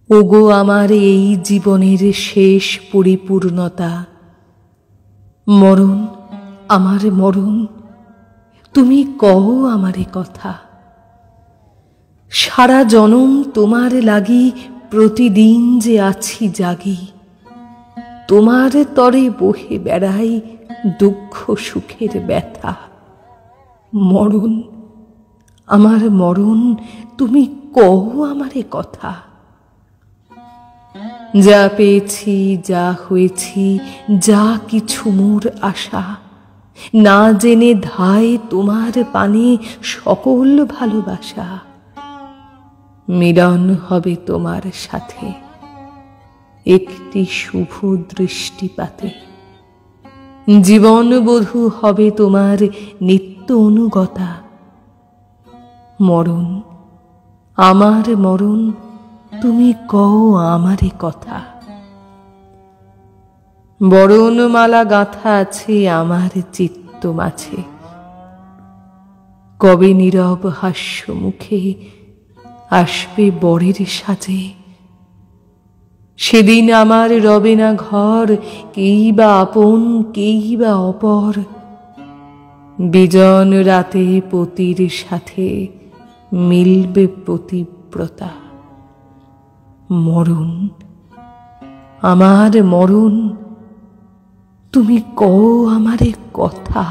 ওগো আমার এই জীবনের শেষ পরিপূর্ণতা, মরণ, আমার মরণ, তুমি কও আমারে কথা। সারা জনম তোমার লাগি প্রতিদিন যে আছি জাগি, তোমার তরে বহে বেড়াই দুঃখ সুখের ব্যথা। মরণ, আমার মরণ, তুমি কও আমারে কথা। যা পেয়েছি, যা হয়েছি, যা কিছু মোর আশা, না জেনে ধায় তোমার পানে সকল ভালোবাসা। মিলন হবে তোমার সাথে একটি শুভ দৃষ্টিপাতে, জীবন বধূ হবে তোমার নিত্য অনুগতা। মরণ, আমার মরণ, তুমি কও আমারে কথা। বরণমালা গাঁথা আছে আমার চিত্ত মাঝে, কবে নীরব হাস্য মুখে আসবে বরের সাজে। সেদিন আমার রবে না ঘর, কেই বা আপন, কেই বা অপর। বিজন রাতে পতির সাথে মিলবে পতিব্রতা। মরণ, আমার মরণ, তুমি কও আমারে কথা।